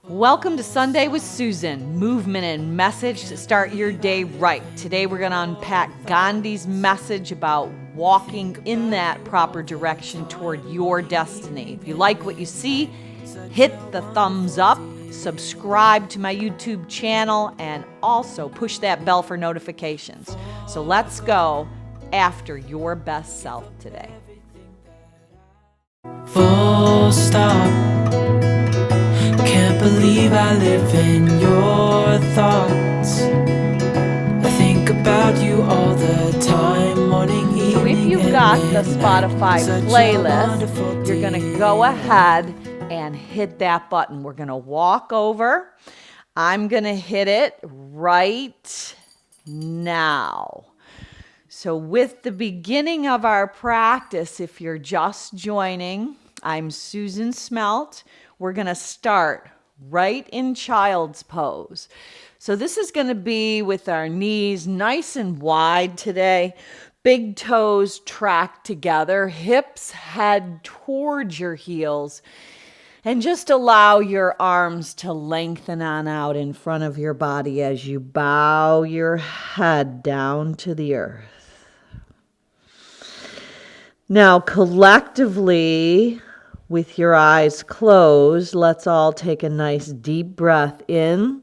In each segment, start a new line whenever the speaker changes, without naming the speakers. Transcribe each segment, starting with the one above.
Welcome to Sunday with Susan, movement and message to start your day right. Today we're going to unpack Gandhi's message about walking in that proper direction toward your destiny. If you like what you see, hit the thumbs up, subscribe to my YouTube channel, and also push that bell for notifications. So let's go after your best self today.
Full stop. Can't believe I live in your thoughts. I think about you all the time, morning, evening.
So if you've got the Spotify playlist, you're going to go ahead and hit that button. We're going to walk over. I'm going to hit it right now. So with the beginning of our practice, if you're just joining, I'm Susan Smelt. We're going to start right in child's pose. So this is going to be with our knees nice and wide today. Big toes track together, hips head towards your heels. And just allow your arms to lengthen on out in front of your body as you bow your head down to the earth. Now, collectively, with your eyes closed, let's all take a nice deep breath in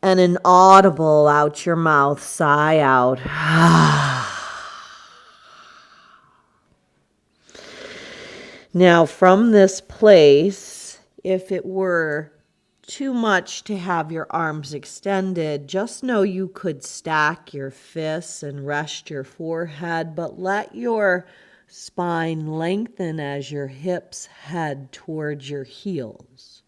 and an audible out your mouth sigh out. Now, from this place, if it were too much to have your arms extended, just know you could stack your fists and rest your forehead, but let your spine lengthen as your hips head towards your heels.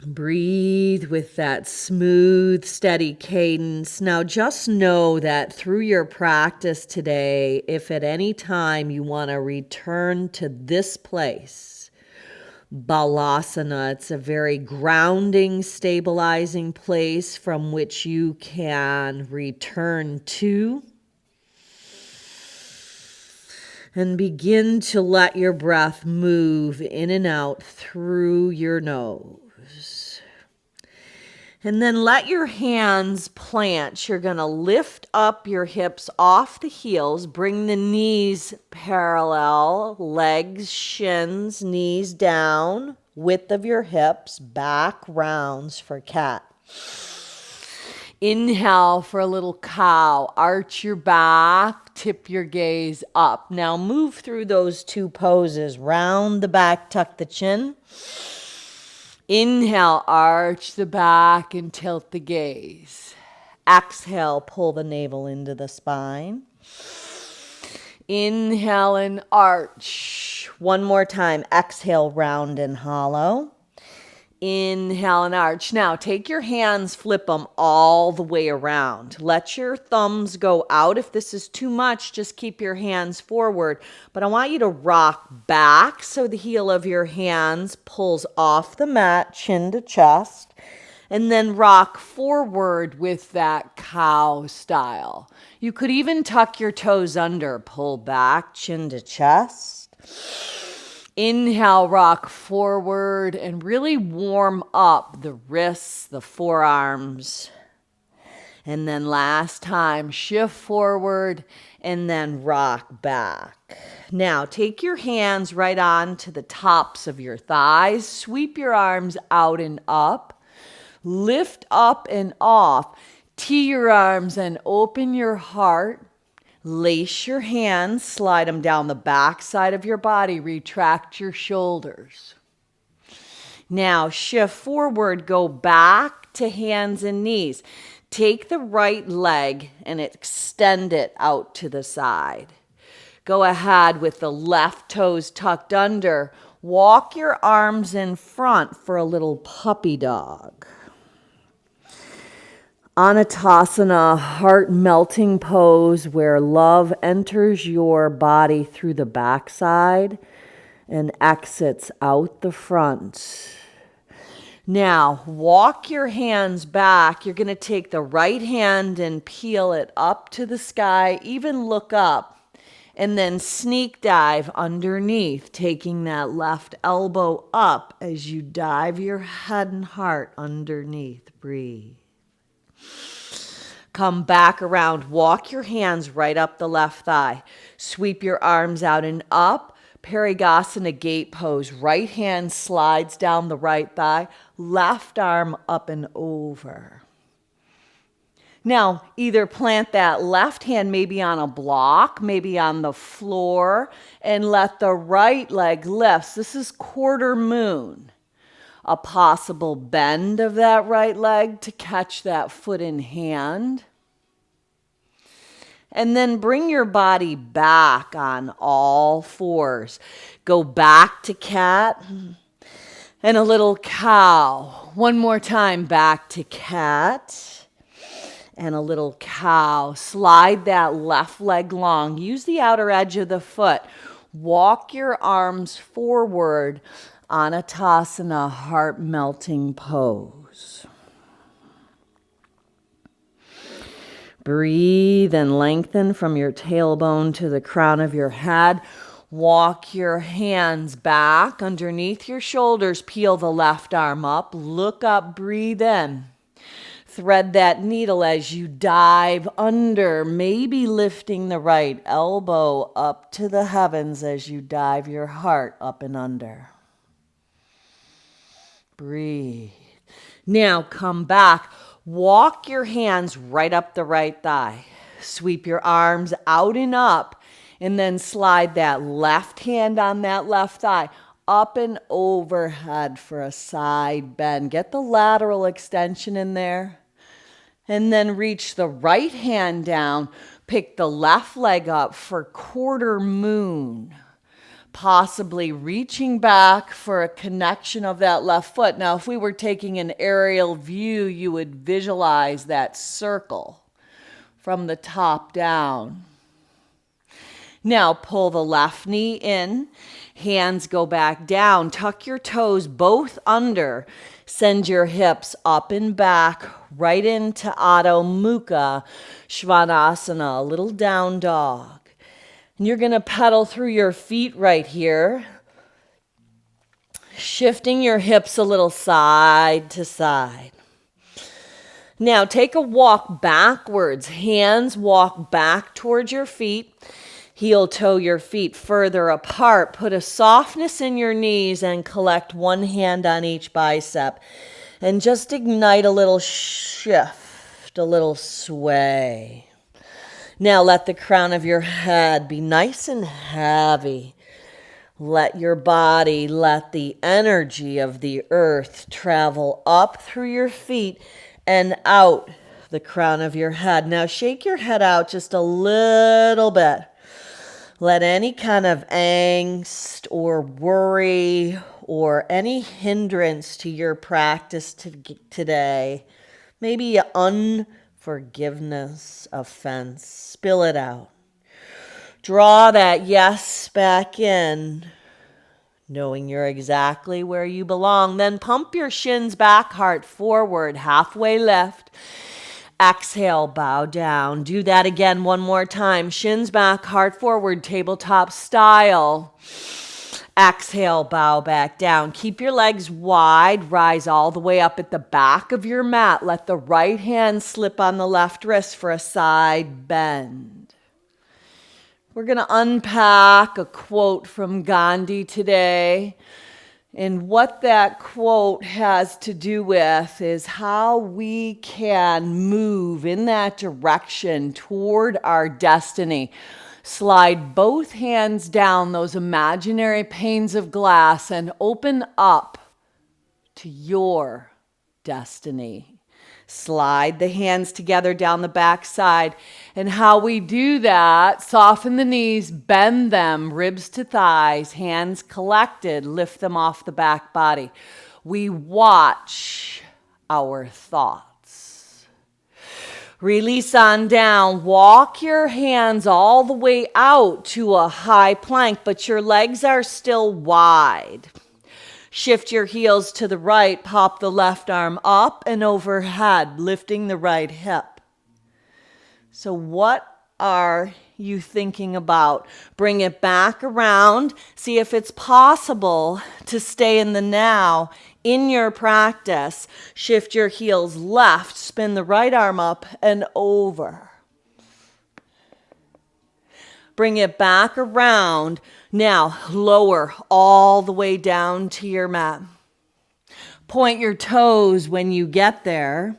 Breathe with that smooth, steady cadence. Now just know that through your practice today, if at any time you want to return to this place, Balasana, it's a very grounding, stabilizing place from which you can return to. And begin to let your breath move in and out through your nose. And then let your hands plant. You're going to lift up your hips off the heels. Bring the knees parallel, legs, shins, knees down, width of your hips, back rounds for cat. Inhale for a little cow. Arch your back, tip your gaze up. Now move through those two poses. Round the back, tuck the chin. Inhale, arch the back and tilt the gaze. Exhale, pull the navel into the spine. Inhale and arch. One more time. Exhale, round and hollow. Inhale and arch. Now take your hands, flip them all the way around. Let your thumbs go out. If this is too much, just keep your hands forward. But I want you to rock back so the heel of your hands pulls off the mat, chin to chest. And then rock forward with that cow style. You could even tuck your toes under, pull back, chin to chest. Inhale, rock forward and really warm up the wrists, the forearms. And then last time, shift forward and then rock back. Now, take your hands right on to the tops of your thighs. Sweep your arms out and up. Lift up and off. Tee your arms and open your heart. Lace your hands, slide them down the back side of your body, retract your shoulders. Now shift forward, go back to hands and knees. Take the right leg and extend it out to the side. Go ahead with the left toes tucked under. Walk your arms in front for a little puppy dog. Anatasana, heart melting pose where love enters your body through the backside and exits out the front. Now, walk your hands back. You're going to take the right hand and peel it up to the sky, even look up. And then sneak dive underneath, taking that left elbow up as you dive your head and heart underneath. Breathe. Come back around. Walk your hands right up the left thigh. Sweep your arms out and up. Parigasana gate pose. Right hand slides down the right thigh. Left arm up and over. Now, either plant that left hand maybe on a block, maybe on the floor, and let the right leg lift. This is quarter moon. A possible bend of that right leg to catch that foot in hand. And then bring your body back on all fours. Go back to cat and a little cow. One more time, back to cat. And a little cow. Slide that left leg long. Use the outer edge of the foot. Walk your arms forward. Anatasana, heart melting pose. Breathe and lengthen from your tailbone to the crown of your head. Walk your hands back underneath your shoulders. Peel the left arm up. Look up, breathe in. Thread that needle as you dive under, maybe lifting the right elbow up to the heavens as you dive your heart up and under. Breathe. Now come back. Walk your hands right up the right thigh. Sweep your arms out and up, and then slide that left hand on that left thigh up and overhead for a side bend. Get the lateral extension in there. And then reach the right hand down, pick the left leg up for quarter moon, possibly reaching back for a connection of that left foot. Now, if we were taking an aerial view, you would visualize that circle from the top down. Now, pull the left knee in, hands go back down, tuck your toes both under. Send your hips up and back, right into Adho Mukha Svanasana, a little down dog. And you're going to pedal through your feet right here, shifting your hips a little side to side. Now take a walk backwards. Hands walk back towards your feet. Heel toe your feet further apart. Put a softness in your knees and collect one hand on each bicep. And just ignite a little shift, a little sway. Now let the crown of your head be nice and heavy. Let your body, let the energy of the earth travel up through your feet and out the crown of your head. Now shake your head out just a little bit. Let any kind of angst or worry or any hindrance to your practice today, maybe unforgiveness, offense, spill it out. Draw that yes back in, knowing you're exactly where you belong. Then pump your shins back, heart forward, halfway lift. Exhale, bow down. Do that again one more time. Shins back, heart forward, tabletop style. Exhale, bow back down. Keep your legs wide. Rise all the way up at the back of your mat. Let the right hand slip on the left wrist for a side bend. We're going to unpack a quote from Gandhi today. And what that quote has to do with is how we can move in that direction toward our destiny. Slide both hands down those imaginary panes of glass and open up to your destiny. Slide the hands together down the back side. And how we do that, soften the knees, bend them, ribs to thighs, hands collected, lift them off the back body. We watch our thoughts. Release on down. Walk your hands all the way out to a high plank, but your legs are still wide. Shift your heels to the right, pop the left arm up and overhead, lifting the right hip. So what are you thinking about? Bring it back around. See if it's possible to stay in the now in your practice. Shift your heels left, spin the right arm up and over. Bring it back around. Now lower all the way down to your mat. Point your toes when you get there.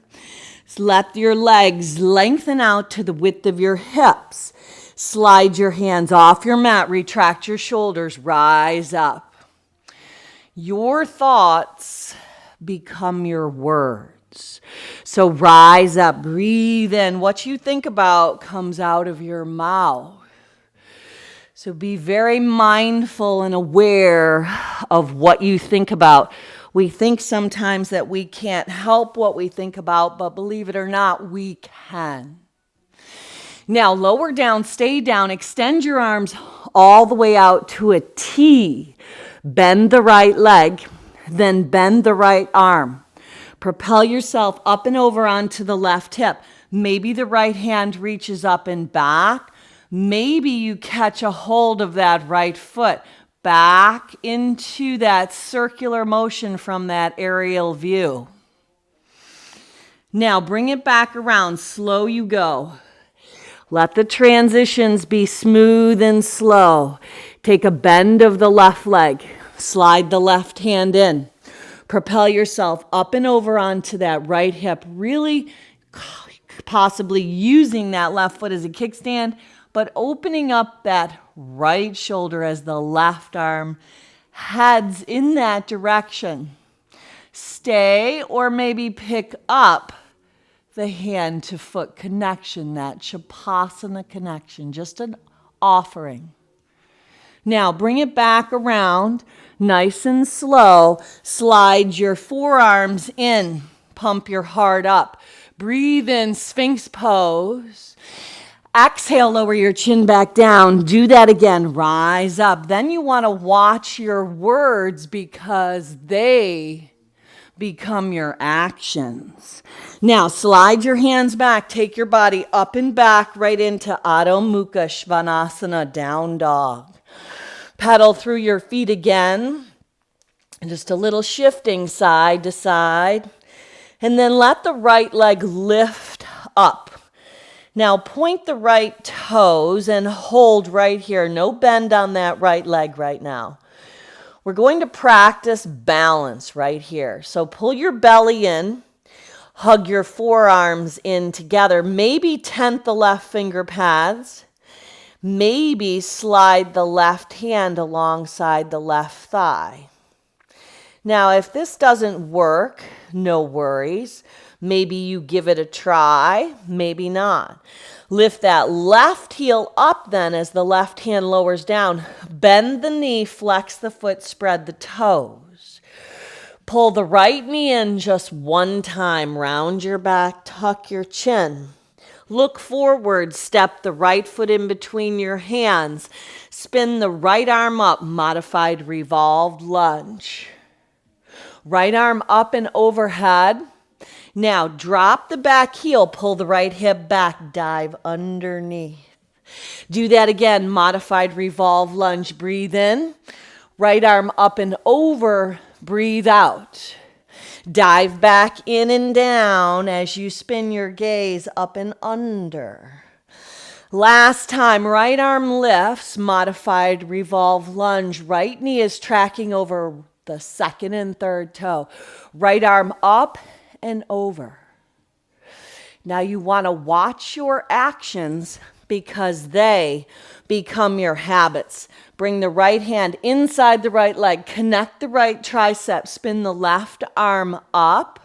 Let your legs lengthen out to the width of your hips. Slide your hands off your mat. Retract your shoulders. Rise up. Your thoughts become your words. So rise up. Breathe in. What you think about comes out of your mouth. So be very mindful and aware of what you think about. We think sometimes that we can't help what we think about, but believe it or not, we can. Now, lower down, stay down, extend your arms all the way out to a T. Bend the right leg, then bend the right arm. Propel yourself up and over onto the left hip. Maybe the right hand reaches up and back. Maybe you catch a hold of that right foot. Back into that circular motion from that aerial view. Now bring it back around. Slow you go. Let the transitions be smooth and slow. Take a bend of the left leg. Slide the left hand in. Propel yourself up and over onto that right hip. Really possibly using that left foot as a kickstand, but opening up that right shoulder as the left arm heads in that direction. Stay or maybe pick up the hand to foot connection, that Shavasana connection, just an offering. Now bring it back around, nice and slow. Slide your forearms in, pump your heart up. Breathe in, Sphinx pose. Exhale, lower your chin back down. Do that again. Rise up. Then you want to watch your words because they become your actions. Now, slide your hands back. Take your body up and back right into Adho Mukha Svanasana, down dog. Pedal through your feet again. Just a little shifting side to side. And then let the right leg lift up. Now point the right toes and hold right here. No bend on that right leg right now. We're going to practice balance right here. So pull your belly in, hug your forearms in together. Maybe tent the left finger pads. Maybe slide the left hand alongside the left thigh. Now, if this doesn't work, no worries. Maybe you give it a try, maybe not. Lift that left heel up then as the left hand lowers down. Bend the knee, flex the foot, spread the toes. Pull the right knee in just one time. Round your back, tuck your chin. Look forward, step the right foot in between your hands. Spin the right arm up, modified revolved lunge. Right arm up and overhead. Now drop the back heel, pull the right hip back, dive underneath. Do that again, modified revolve lunge. Breathe in, right arm up and over, breathe out. Dive back in and down as you spin your gaze up and under. Last time, right arm lifts, modified revolve lunge. Right knee is tracking over the second and third toe. Right arm up and over. Now you want to watch your actions because they become your habits. Bring the right hand inside the right leg. Connect the right tricep. Spin the left arm up.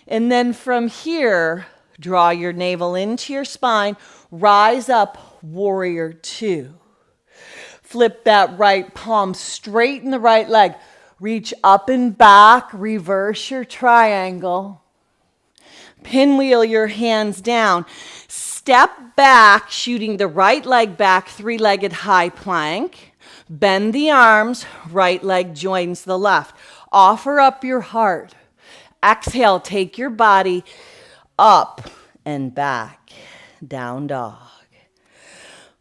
And then from here, draw your navel into your spine. Rise up, warrior two. Flip that right palm, straighten the right leg. Reach up and back, reverse your triangle. Pinwheel your hands down. Step back, shooting the right leg back, three-legged high plank. Bend the arms, right leg joins the left. Offer up your heart. Exhale, take your body up and back, down dog.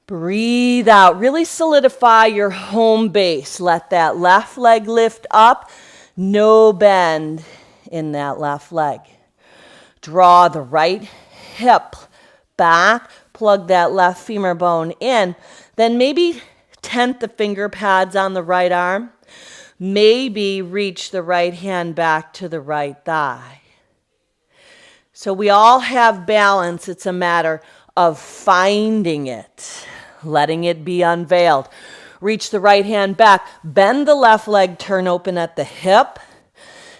Breathe out. Really solidify your home base. Let that left leg lift up. No bend in that left leg. Draw the right hip back. Plug that left femur bone in. Then maybe tent the finger pads on the right arm. Maybe reach the right hand back to the right thigh. So we all have balance. It's a matter of finding it, letting it be unveiled. Reach the right hand back. Bend the left leg, turn open at the hip.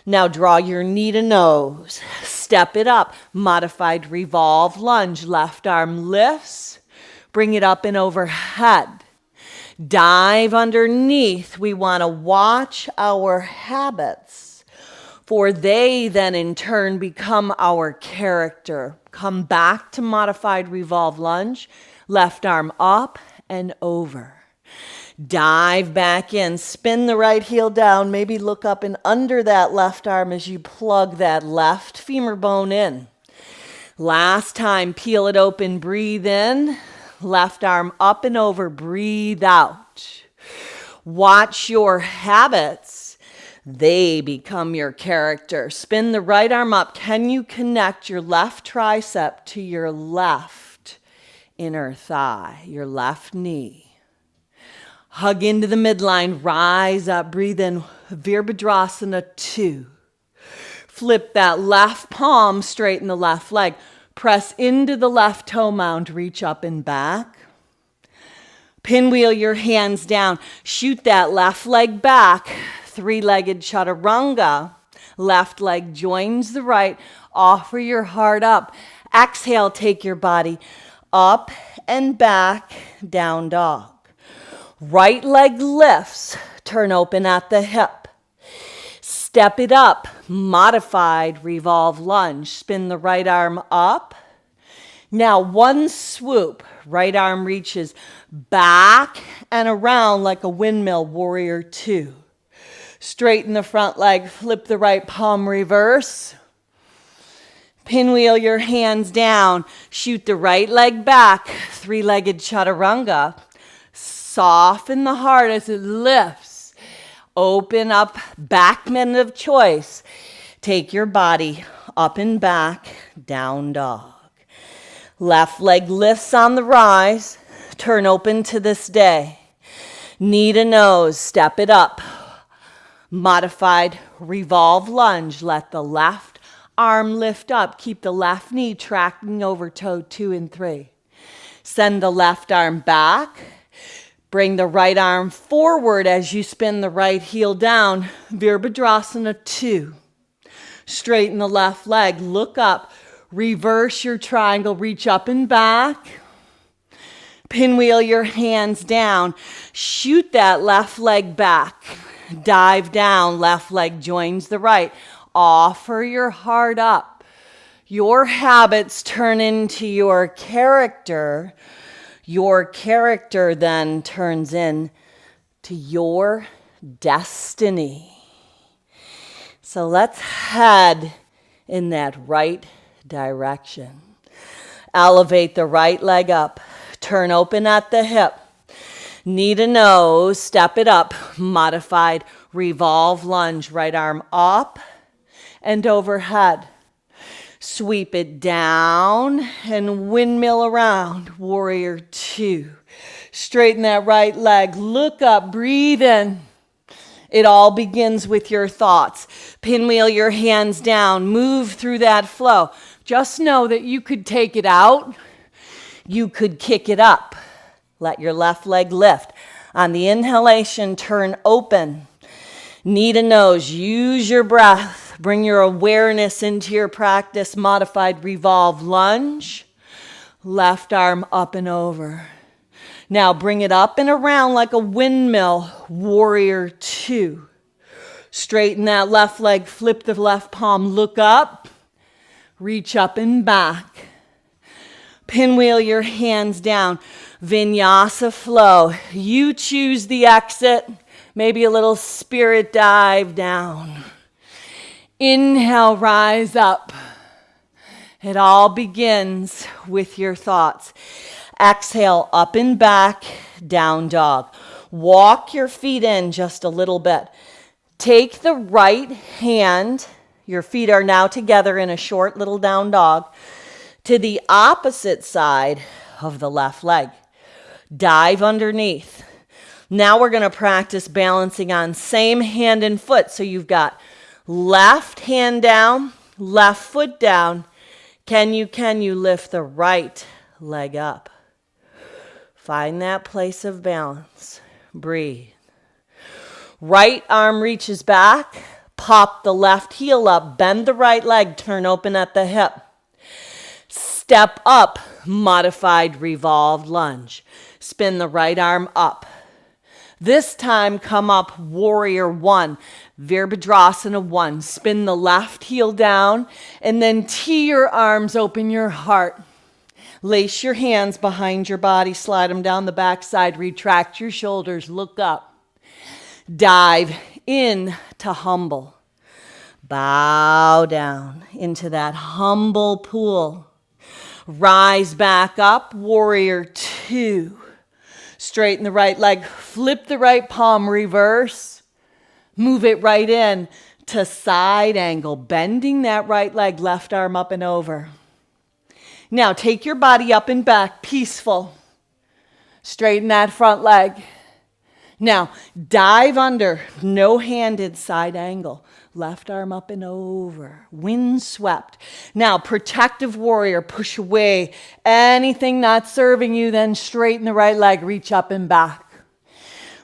Now draw your knee to nose. Step it up. Modified revolve lunge. Left arm lifts. Bring it up and overhead. Dive underneath. We want to watch our habits, for they then in turn become our character. Come back to modified revolve lunge. Left arm up and over. Dive back in. Spin the right heel down. Maybe look up and under that left arm as you plug that left femur bone in. Last time, peel it open. Breathe in. Left arm up and over. Breathe out. Watch your habits. They become your character. Spin the right arm up. Can you connect your left tricep to your left inner thigh, your left knee? Hug into the midline. Rise up. Breathe in. Virabhadrasana 2. Flip that left palm, straighten the left leg. Press into the left toe mound, reach up and back. Pinwheel your hands down. Shoot that left leg back. Three-legged chaturanga. Left leg joins the right. Offer your heart up. Exhale, take your body up and back, down dog. Right leg lifts. Turn open at the hip. Step it up, modified revolve lunge. Spin the right arm up. Now one swoop, right arm reaches back and around like a windmill, warrior 2. Straighten the front leg, flip the right palm, reverse. Pinwheel your hands down, shoot the right leg back, three-legged chaturanga. Soften the heart as it lifts. Open up, back bend of choice. Take your body up and back, down dog. Left leg lifts on the rise. Turn open to this day. Knee to nose, step it up. Modified revolve lunge. Let the left arm lift up. Keep the left knee tracking over toe 2 and 3. Send the left arm back. Bring the right arm forward as you spin the right heel down. Virabhadrasana 2. Straighten the left leg. Look up. Reverse your triangle. Reach up and back. Pinwheel your hands down. Shoot that left leg back. Dive down. Left leg joins the right. Offer your heart up. Your habits turn into your character. Your character then turns in to your destiny. So let's head in that right direction. Elevate the right leg up. Turn open at the hip. Knee to nose. Step it up. Modified revolve lunge. Right arm up and overhead. Sweep it down and windmill around. Warrior 2. Straighten that right leg. Look up. Breathe in. It all begins with your thoughts. Pinwheel your hands down. Move through that flow. Just know that you could take it out. You could kick it up. Let your left leg lift. On the inhalation, turn open. Knee to nose. Use your breath. Bring your awareness into your practice. Modified revolve lunge. Left arm up and over. Now bring it up and around like a windmill. Warrior 2. Straighten that left leg. Flip the left palm. Look up. Reach up and back. Pinwheel your hands down. Vinyasa flow. You choose the exit. Maybe a little spirit dive down. Inhale, rise up. It all begins with your thoughts. Exhale, up and back, down dog. Walk your feet in just a little bit. Take the right hand, your feet are now together in a short little down dog, to the opposite side of the left leg. Dive underneath. Now we're going to practice balancing on same hand and foot. So you've got left hand down, left foot down. Can you lift the right leg up? Find that place of balance. Breathe. Right arm reaches back. Pop the left heel up. Bend the right leg. Turn open at the hip. Step up. Modified revolved lunge. Spin the right arm up. This time, come up, warrior one, Virabhadrasana one. Spin the left heel down, and then tee your arms, open your heart. Lace your hands behind your body, slide them down the backside, retract your shoulders, look up. Dive in to humble. Bow down into that humble pool. Rise back up, warrior two. Straighten the right leg, flip the right palm, reverse. Move it right in to side angle, bending that right leg, left arm up and over. Now take your body up and back, peaceful. Straighten that front leg. Now dive under, no-handed side angle. Left arm up and over, windswept. Now, protective warrior, push away anything not serving you, then straighten the right leg, reach up and back.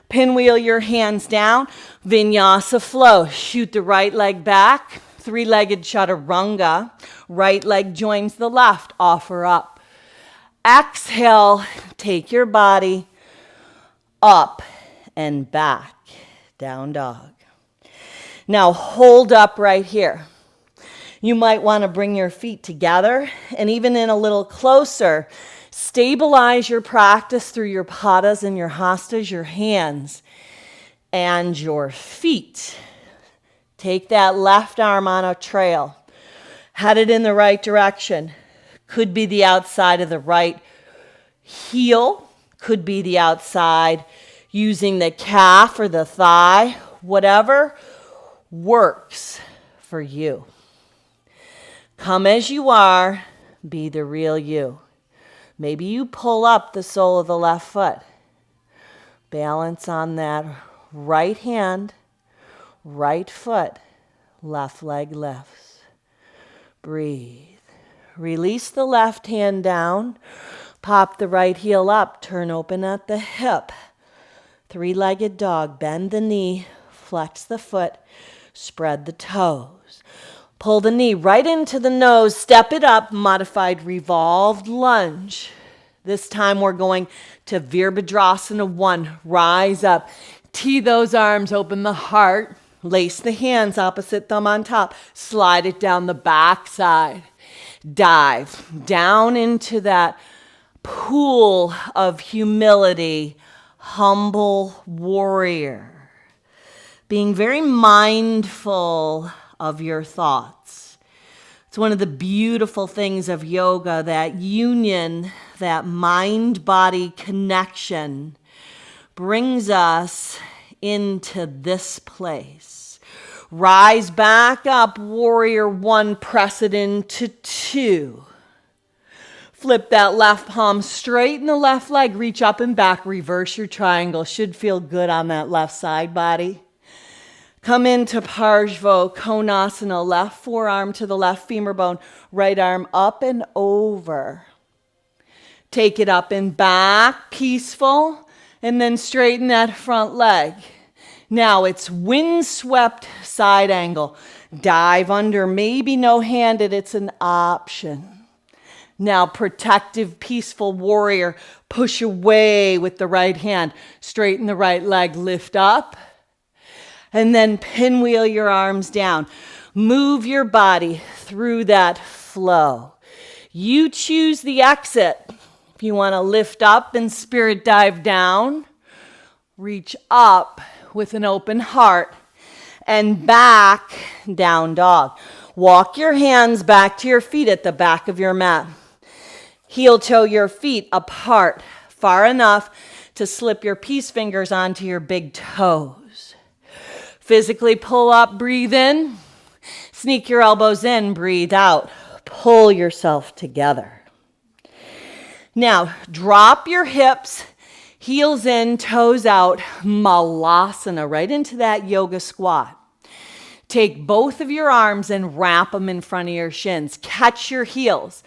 Pinwheel your hands down, vinyasa flow. Shoot the right leg back, three-legged chaturanga. Right leg joins the left, offer up. Exhale, take your body up and back, down dog. Now hold up right here. You might want to bring your feet together and even in a little closer, stabilize your practice through your padas and your hastas, your hands and your feet. Take that left arm on a trail, headed in the right direction. Could be the outside of the right heel, could be the outside using the calf or the thigh, whatever works for you. Come as you are, be the real you. Maybe you pull up the sole of the left foot. Balance on that right hand, right foot, left leg lifts. Breathe. Release the left hand down, pop the right heel up, turn open at the hip. Three-legged dog, bend the knee, flex the foot, spread the toes. Pull the knee right into the nose, step it up, modified revolved lunge. This time we're going to Virabhadrasana one. Rise up, tee those arms, open the heart, lace the hands, opposite thumb on top, slide it down the back side. Dive down into that pool of humility, humble warrior. Being very mindful of your thoughts. It's one of the beautiful things of yoga, that union, that mind-body connection brings us into this place. Rise back up, warrior one, press it into two. Flip that left palm, straighten the left leg, reach up and back, reverse your triangle. Should feel good on that left side body. Come into Parshva Konasana, left forearm to the left femur bone, right arm up and over. Take it up and back, peaceful, and then straighten that front leg. Now it's windswept side angle. Dive under, maybe no-handed, it's an option. Now protective, peaceful warrior, push away with the right hand. Straighten the right leg, lift up. And then pinwheel your arms down. Move your body through that flow. You choose the exit. If you want to lift up and spirit dive down, reach up with an open heart and back, down dog. Walk your hands back to your feet at the back of your mat. Heel toe your feet apart, far enough to slip your peace fingers onto your big toes. Physically pull up, breathe in. Sneak your elbows in, breathe out. Pull yourself together. Now, drop your hips, heels in, toes out, malasana, right into that yoga squat. Take both of your arms and wrap them in front of your shins. Catch your heels.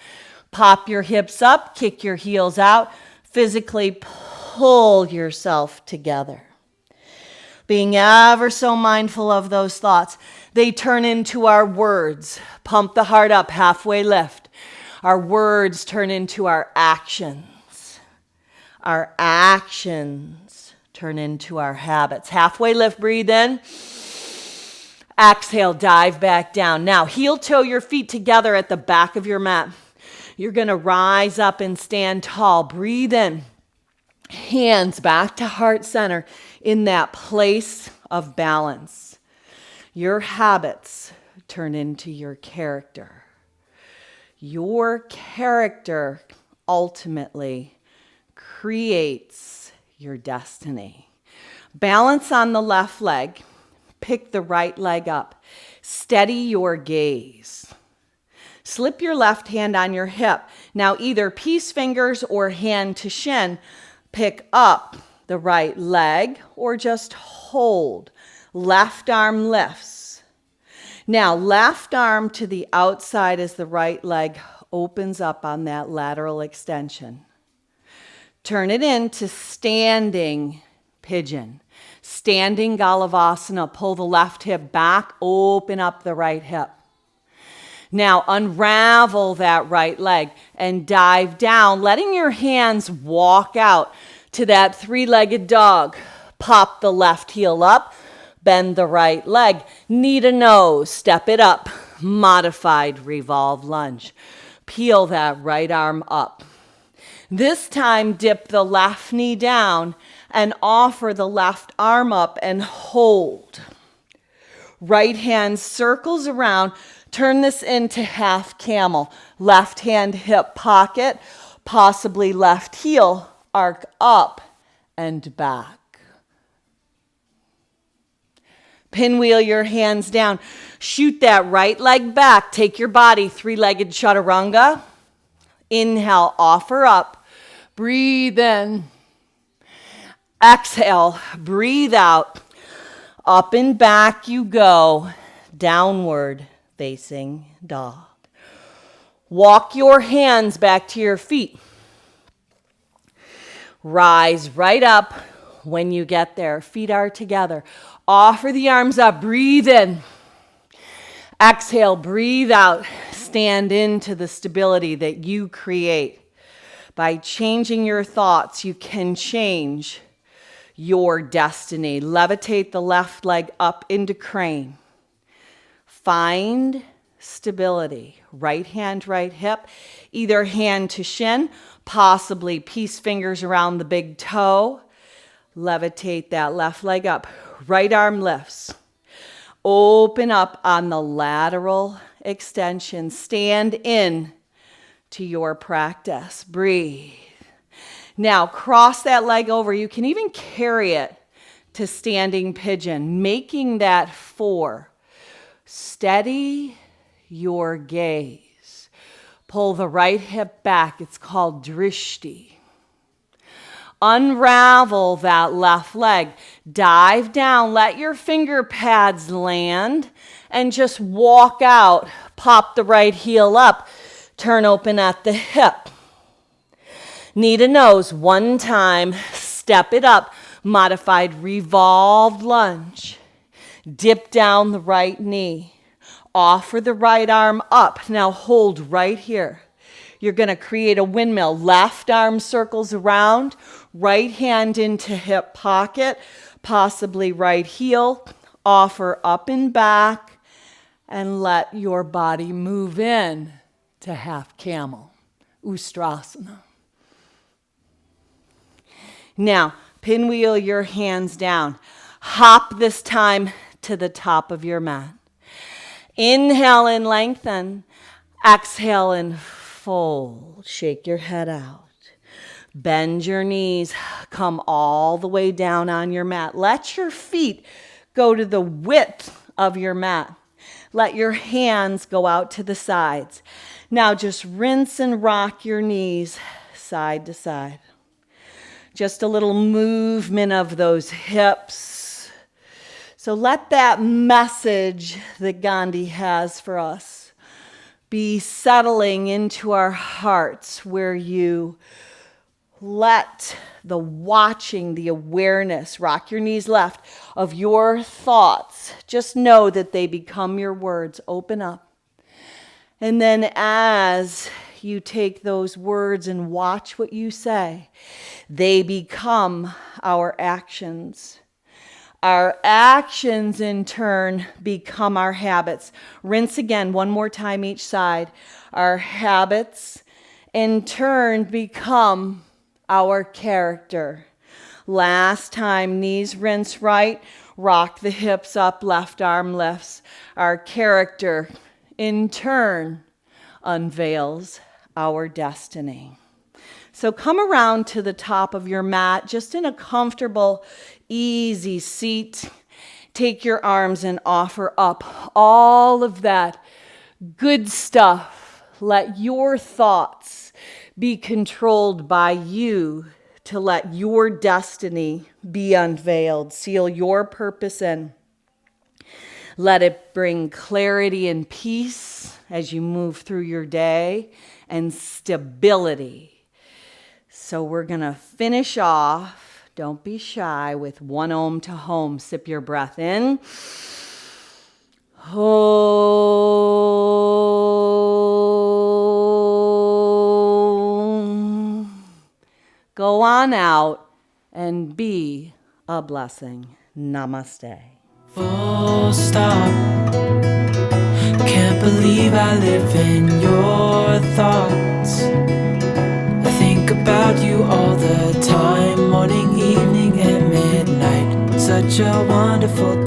Pop your hips up, kick your heels out. Physically pull yourself together. Being ever so mindful of those thoughts. They turn into our words. Pump the heart up, halfway lift. Our words turn into our actions. Our actions turn into our habits. Halfway lift, breathe in. Exhale, dive back down. Now, heel toe your feet together at the back of your mat. You're going to rise up and stand tall. Breathe in. Hands back to heart center in that place of balance. Your habits turn into your character. Your character ultimately creates your destiny. Balance on the left leg. Pick the right leg up. Steady your gaze. Slip your left hand on your hip. Now either peace fingers or hand to shin. Pick up the right leg or just hold. Left arm lifts. Now left arm to the outside as the right leg opens up on that lateral extension. Turn it into standing pigeon. Standing Galavasana. Pull the left hip back, open up the right hip. Now unravel that right leg and dive down, letting your hands walk out to that three-legged dog. Pop the left heel up, bend the right leg, knee to nose, step it up, modified revolve lunge. Peel that right arm up. This time dip the left knee down and offer the left arm up and hold. Right hand circles around. Turn this into half camel. Left hand hip pocket, possibly left heel, arc up and back. Pinwheel your hands down. Shoot that right leg back. Take your body, three-legged chaturanga. Inhale, offer up. Breathe in. Exhale, breathe out. Up and back you go. Downward facing dog. Walk your hands back to your feet. Rise right up when you get there. Feet are together. Offer the arms up. Breathe in. Exhale, breathe out. Stand into the stability that you create. By changing your thoughts, you can change your destiny. Levitate the left leg up into crane. Find stability. Right hand, right hip. Either hand to shin, possibly peace fingers around the big toe. Levitate that left leg up. Right arm lifts. Open up on the lateral extension. Stand in to your practice. Breathe. Now cross that leg over. You can even carry it to standing pigeon, making that 4. Steady your gaze. Pull the right hip back. It's called drishti. Unravel that left leg. Dive down. Let your finger pads land and just walk out. Pop the right heel up. Turn open at the hip. Knee to nose. One time. Step it up. Modified revolved lunge. Dip down the right knee. Offer the right arm up. Now hold right here. You're going to create a windmill. Left arm circles around. Right hand into hip pocket. Possibly right heel. Offer up and back. And let your body move in to half camel. Ustrasana. Now, pinwheel your hands down. Hop this time to the top of your mat. Inhale and lengthen. Exhale and fold. Shake your head out. Bend your knees. Come all the way down on your mat. Let your feet go to the width of your mat. Let your hands go out to the sides. Now just rinse and rock your knees side to side. Just a little movement of those hips. So let that message that Gandhi has for us be settling into our hearts, where you let the watching, the awareness, rock your knees left, of your thoughts. Just know that they become your words. Open up. And then as you take those words and watch what you say, they become our actions. Our actions, in turn, become our habits. Rinse again, one more time each side. Our habits, in turn, become our character. Last time, knees rinse right, rock the hips up, left arm lifts. Our character, in turn, unveils our destiny. So come around to the top of your mat, just in a comfortable, easy seat. Take your arms and offer up all of that good stuff. Let your thoughts be controlled by you to let your destiny be unveiled. Seal your purpose in. Let it bring clarity and peace as you move through your day, and stability. So we're going to finish off, don't be shy, with one Om to home. Sip your breath in. Om. Go on out and be a blessing. Namaste.
Full stop. Can't believe I live in your thoughts. I think about you all the time, morning, evening, and midnight. Such a wonderful